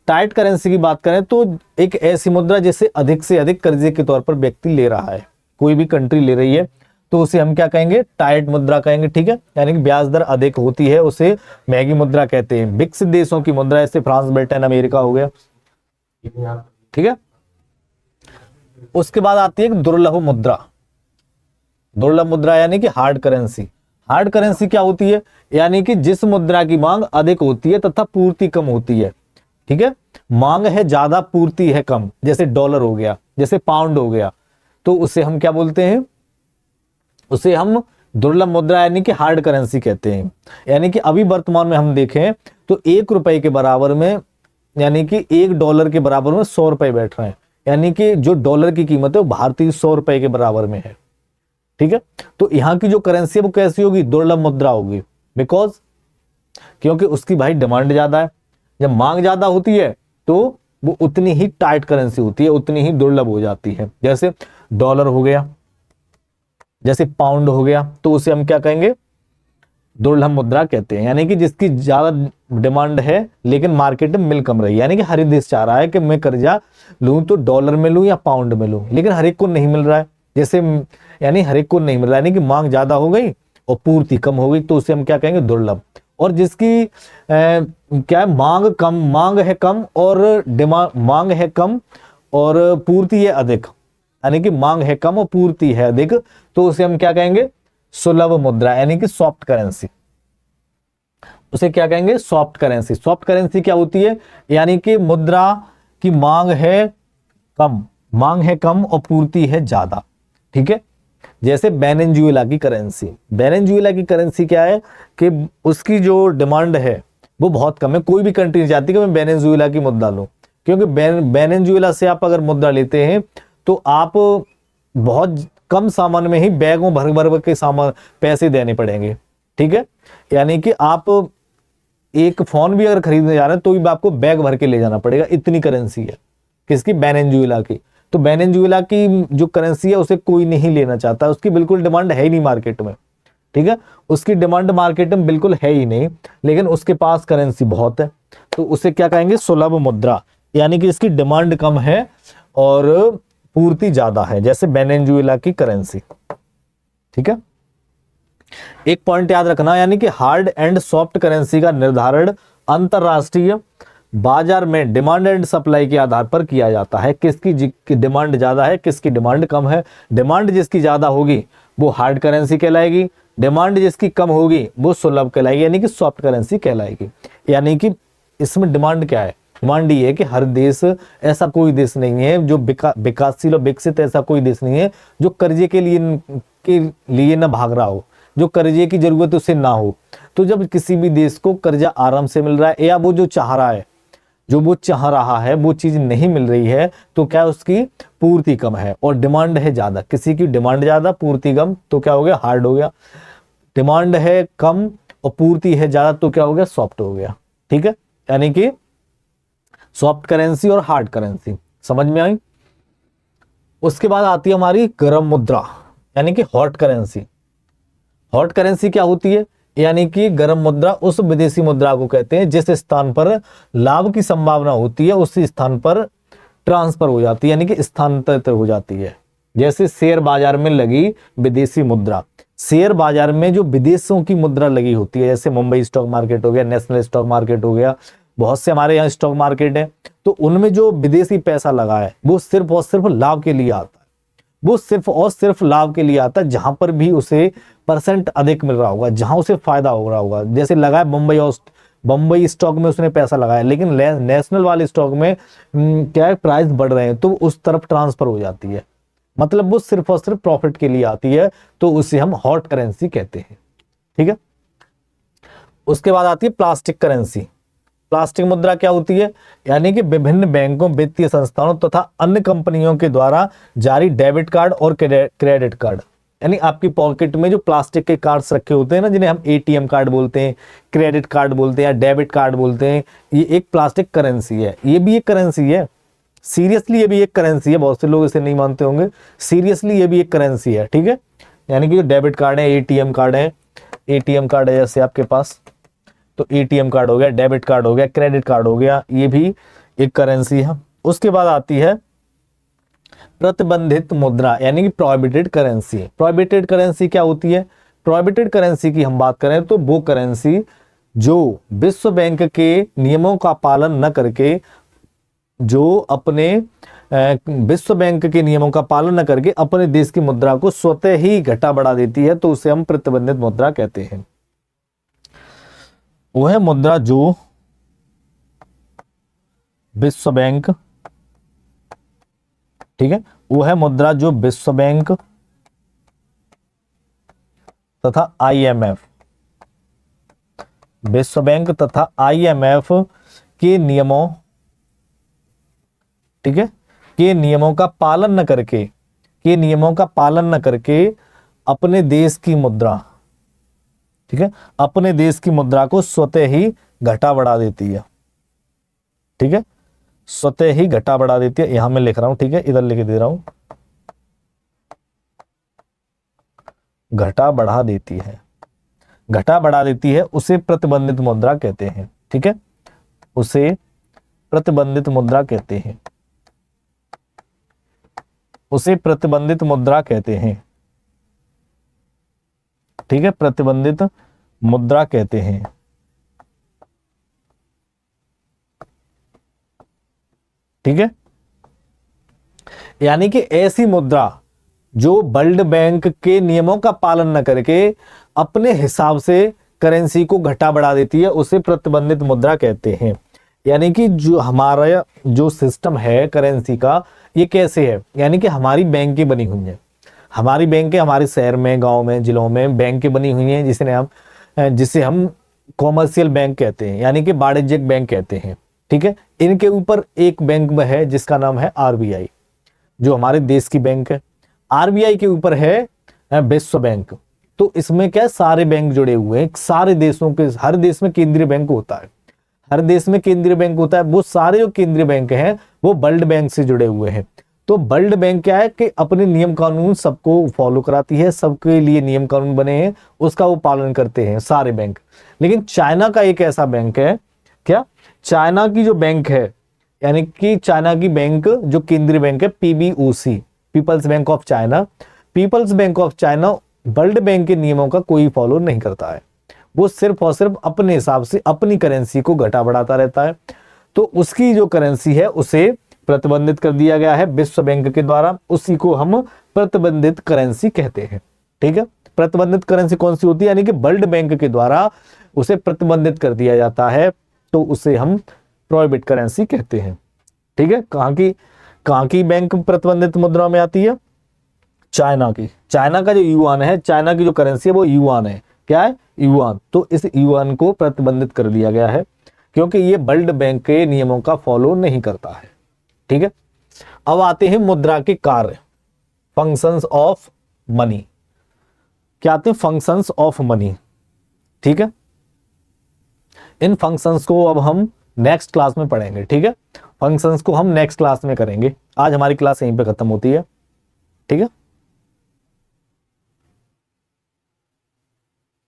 टाइट करेंसी की बात करें तो एक ऐसी मुद्रा जिसे अधिक से अधिक कर्जे के तौर पर व्यक्ति ले रहा है, कोई भी कंट्री ले रही है तो उसे हम क्या कहेंगे, टाइट मुद्रा कहेंगे। ठीक है, यानी कि ब्याज दर अधिक होती है, उसे महंगी मुद्रा कहते हैं। विकसित देशों की मुद्रा जैसे फ्रांस, ब्रिटेन, अमेरिका हो गया। ठीक है, उसके बाद आती है दुर्लभ मुद्रा। दुर्लभ मुद्रा यानी कि हार्ड करेंसी। हार्ड करेंसी क्या होती है, यानी कि जिस मुद्रा की मांग अधिक होती है तथा पूर्ति कम होती है। ठीक है, मांग है ज्यादा, पूर्ति है कम, जैसे डॉलर हो गया, जैसे पाउंड हो गया, तो उसे हम क्या बोलते हैं, उसे हम दुर्लभ मुद्रा यानी कि हार्ड करेंसी कहते हैं। यानी कि अभी वर्तमान में हम देखें तो ₹1 के बराबर में, यानी कि $1 के बराबर में 100 रुपए बैठ रहे हैं। यानी कि जो डॉलर की कीमत है वो भारतीय ₹100 के बराबर में है। ठीक है, तो यहां की जो करेंसी है वो कैसी होगी, दुर्लभ मुद्रा होगी। बिकॉज क्योंकि उसकी भाई डिमांड ज्यादा है, जब मांग ज्यादा होती है तो वो उतनी ही टाइट करेंसी होती है, उतनी ही दुर्लभ हो जाती है। जैसे डॉलर हो गया, जैसे पाउंड हो गया, तो उसे हम क्या कहेंगे, दुर्लभ मुद्रा कहते हैं। यानी कि जिसकी ज्यादा डिमांड है लेकिन मार्केट में मिल कम रही है। यानी कि हर देश चाह रहा है कि मैं कर्जा लूं तो डॉलर में लूं या पाउंड में लूं, लेकिन हर एक को नहीं मिल रहा है। जैसे यानी हर एक को नहीं मिल रहा है, यानी कि मांग ज्यादा हो गई और पूर्ति कम हो गई, तो उसे हम क्या कहेंगे, दुर्लभ। और जिसकी क्या है, मांग है कम और मांग है कम और पूर्ति है अधिक, यानी कि मांग है कम और पूर्ति है अधिक, तो उसे हम क्या कहेंगे, सुलभ मुद्रा यानी कि सॉफ्ट करेंसी। उसे क्या कहेंगे, सॉफ्ट करेंसी। सॉफ्ट करेंसी क्या होती है, यानी कि मुद्रा कि मांग है कम और पूर्ति है ज्यादा। ठीक है, जैसे वेनेजुएला की करेंसी क्या है कि उसकी जो डिमांड है वो बहुत कम है। कोई भी कंट्री नहीं चाहती कि मैं वेनेजुएला की मुद्रा लूं, क्योंकि वेनेजुएला से आप अगर मुद्रा लेते हैं तो आप बहुत कम सामान में ही बैगों भर भर के सामान पैसे देने पड़ेंगे। ठीक है, यानी कि आप एक फोन भी अगर खरीदने जा रहे हैं तो भी आपको बैग भर के ले जाना पड़ेगा, इतनी करेंसी है किसकी, वेनेजुएला की। तो वेनेजुएला की जो करेंसी है उसे कोई नहीं लेना चाहता, उसकी बिल्कुल डिमांड है ही नहीं मार्केट में। ठीक है, उसकी डिमांड मार्केट में बिल्कुल है ही नहीं, लेकिन उसके पास करेंसी बहुत है, तो उसे क्या कहेंगे, सुलभ मुद्रा, यानी कि इसकी डिमांड कम है और पूर्ति ज्यादा है, जैसे वेनेजुएला की करेंसी। ठीक है, एक पॉइंट याद रखना, यानी कि हार्ड एंड सॉफ्ट करेंसी का निर्धारण अंतरराष्ट्रीय बाजार में डिमांड एंड सप्लाई के आधार पर किया जाता है। किसकी डिमांड ज्यादा है, किसकी डिमांड कम है। डिमांड जिसकी ज्यादा होगी वो हार्ड करेंसी कहलाएगी, डिमांड जिसकी कम होगी वो सुलभ कहलाएगी, यानी कि सॉफ्ट करेंसी कहलाएगी। यानी कि इसमें डिमांड क्या है, डिमांड ये है कि हर देश, ऐसा कोई देश नहीं है जो विकासशील और विकसित, ऐसा कोई देश नहीं है जो कर्जे के लिए ना भाग रहा हो, जो कर्जे की जरूरत उसे ना हो। तो जब किसी भी देश को कर्जा आराम से मिल रहा है या वो जो चाह रहा है वो चीज नहीं मिल रही है, तो क्या उसकी पूर्ति कम है और डिमांड है ज्यादा। किसी की डिमांड ज्यादा पूर्ति कम, तो क्या हो गया, हार्ड हो गया। डिमांड है कम और पूर्ति है ज्यादा, तो क्या हो गया, सॉफ्ट हो गया। ठीक है, यानी कि सॉफ्ट करेंसी और हार्ड करेंसी समझ में आई। उसके बाद आती है हमारी गर्म मुद्रा, यानी कि हॉट करेंसी। हॉट करेंसी क्या होती है, यानी कि गर्म मुद्रा उस विदेशी मुद्रा को कहते हैं जिस स्थान पर लाभ की संभावना होती है उसी स्थान पर ट्रांसफर हो जाती है, यानी कि स्थानांतरित हो जाती है। जैसे शेयर बाजार में लगी विदेशी मुद्रा, शेयर बाजार में जो विदेशों की मुद्रा लगी होती है, जैसे मुंबई स्टॉक मार्केट हो गया, नेशनल स्टॉक मार्केट हो गया, बहुत से हमारे यहाँ स्टॉक मार्केट है, तो उनमें जो विदेशी पैसा लगा है वो सिर्फ और सिर्फ लाभ के लिए आता है, वो सिर्फ और सिर्फ लाभ के लिए आता है। जहां पर भी उसे परसेंट अधिक मिल रहा होगा, जहां उसे फायदा हो रहा होगा, जैसे लगाया बम्बई स्टॉक में उसने पैसा लगाया, लेकिन नेशनल वाले स्टॉक में क्या है, प्राइस बढ़ रहे हैं, तो उस तरफ ट्रांसफर हो जाती है, मतलब वो सिर्फ और सिर्फ प्रॉफिट के लिए आती है, तो उसे हम हॉट करेंसी कहते हैं। ठीक है, उसके बाद आती है प्लास्टिक करेंसी। प्लास्टिक मुद्रा क्या होती है, यानी कि विभिन्न बैंकों, वित्तीय संस्थानों तथा अन्य कंपनियों के द्वारा जारी डेबिट कार्ड और क्रेडिट कार्ड, यानी आपकी पॉकेट में जो प्लास्टिक के कार्ड्स रखे होते हैं ना, जिन्हें हम एटीएम कार्ड बोलते हैं, क्रेडिट कार्ड बोलते हैं या डेबिट कार्ड बोलते हैं, ये एक प्लास्टिक करेंसी है। ये भी एक करेंसी है, सीरियसली ये भी एक करेंसी है, बहुत से लोग इसे नहीं मानते होंगे, सीरियसली ये भी एक करेंसी है। ठीक है, यानी कि जो डेबिट कार्ड है, एटीएम कार्ड है, जैसे आपके पास, तो एटीएम कार्ड हो गया, डेबिट कार्ड हो गया, क्रेडिट कार्ड हो गया, ये भी एक करेंसी है। उसके बाद आती है प्रतिबंधित मुद्रा, यानी कि प्रोहिबिटेड करेंसी। प्रोहिबिटेड करेंसी क्या होती है, प्रोहिबिटेड करेंसी की हम बात करें तो वो करेंसी जो विश्व बैंक के नियमों का पालन न करके, जो अपने विश्व बैंक के नियमों का पालन न करके अपने देश की मुद्रा को स्वतः ही घटा बढ़ा देती है, तो उसे हम प्रतिबंधित मुद्रा कहते हैं। वह मुद्रा जो विश्व बैंक, ठीक है, वह मुद्रा जो विश्व बैंक तथा आईएमएफ, विश्व बैंक तथा आईएमएफ के नियमों, ठीक है, के नियमों का पालन न करके अपने देश की मुद्रा, ठीक है, अपने देश की मुद्रा को स्वतः ही घटा बढ़ा देती है। ठीक है, स्वतः ही घटा बढ़ा देती है, यहां मैं लिख रहा हूं, ठीक है, इधर लिख दे रहा हूं, घटा बढ़ा देती है, घटा बढ़ा देती है, उसे प्रतिबंधित मुद्रा कहते हैं। ठीक है, उसे प्रतिबंधित मुद्रा कहते हैं, उसे प्रतिबंधित मुद्रा कहते हैं। ठीक है, प्रतिबंधित मुद्रा कहते हैं। ठीक है, यानी कि ऐसी मुद्रा जो वर्ल्ड बैंक के नियमों का पालन न करके अपने हिसाब से करेंसी को घटा बढ़ा देती है, उसे प्रतिबंधित मुद्रा कहते हैं। यानी कि जो हमारा जो सिस्टम है करेंसी का, ये कैसे है, यानी कि हमारी बैंकें बनी हुई हैं, हमारी बैंकें हमारे शहर में, गांव में, जिलों में बैंकें बनी हुई हैं, जिसे हम कॉमर्शियल बैंक कहते हैं, यानी कि वाणिज्यिक बैंक कहते हैं। ठीक है, इनके ऊपर एक बैंक है जिसका नाम है आरबीआई, जो हमारे देश की बैंक है। आरबीआई के ऊपर है विश्व बैंक। तो इसमें क्या है, सारे बैंक जुड़े हुए हैं, सारे देशों के, हर देश में केंद्रीय बैंक होता है, हर देश में केंद्रीय बैंक होता है। वो सारे जो केंद्रीय बैंक हैं वो वर्ल्ड बैंक से जुड़े हुए हैं। तो वर्ल्ड बैंक क्या है कि अपने नियम कानून सबको फॉलो कराती है, सबके लिए नियम कानून बने हैं, उसका वो पालन करते हैं सारे बैंक। लेकिन चाइना का एक ऐसा बैंक है, क्या, चाइना की जो बैंक है, यानी कि चाइना की बैंक जो केंद्रीय बैंक है, PBOC, people's bank of China, people's bank of China world bank के नियमों का कोई फॉलो नहीं करता है। वो सिर्फ और सिर्फ अपने हिसाब से अपनी करेंसी को घटा बढ़ाता रहता है। तो उसकी जो करेंसी है उसे प्रतिबंधित कर दिया गया है विश्व बैंक के द्वारा, उसी को हम प्रतिबंधित करेंसी कहते हैं। ठीक है, प्रतिबंधित करेंसी कौन सी होती है, यानी कि वर्ल्ड बैंक के द्वारा उसे प्रतिबंधित कर दिया जाता है, तो उसे हम प्रोहिबिट करेंसी कहते हैं। ठीक है, कहाँ की बैंक प्रतिबंधित मुद्रा में आती है, चाइना की। चाइना का जो युआन है, चाइना की जो करेंसी है वो युआन है, क्या है, युआन। तो इस युआन को प्रतिबंधित कर दिया गया है क्योंकि ये वर्ल्ड बैंक के नियमों का फॉलो नहीं करता है। ठीक है, अब आते हैं मुद्रा के कार्य, फंक्शंस ऑफ मनी। क्या आते हैं, फंक्शंस ऑफ मनी। ठीक है, इन फंक्शंस को अब हम नेक्स्ट क्लास में पढ़ेंगे। ठीक है, फंक्शंस को हम नेक्स्ट क्लास में करेंगे। आज हमारी क्लास यहीं पे खत्म होती है। ठीक है।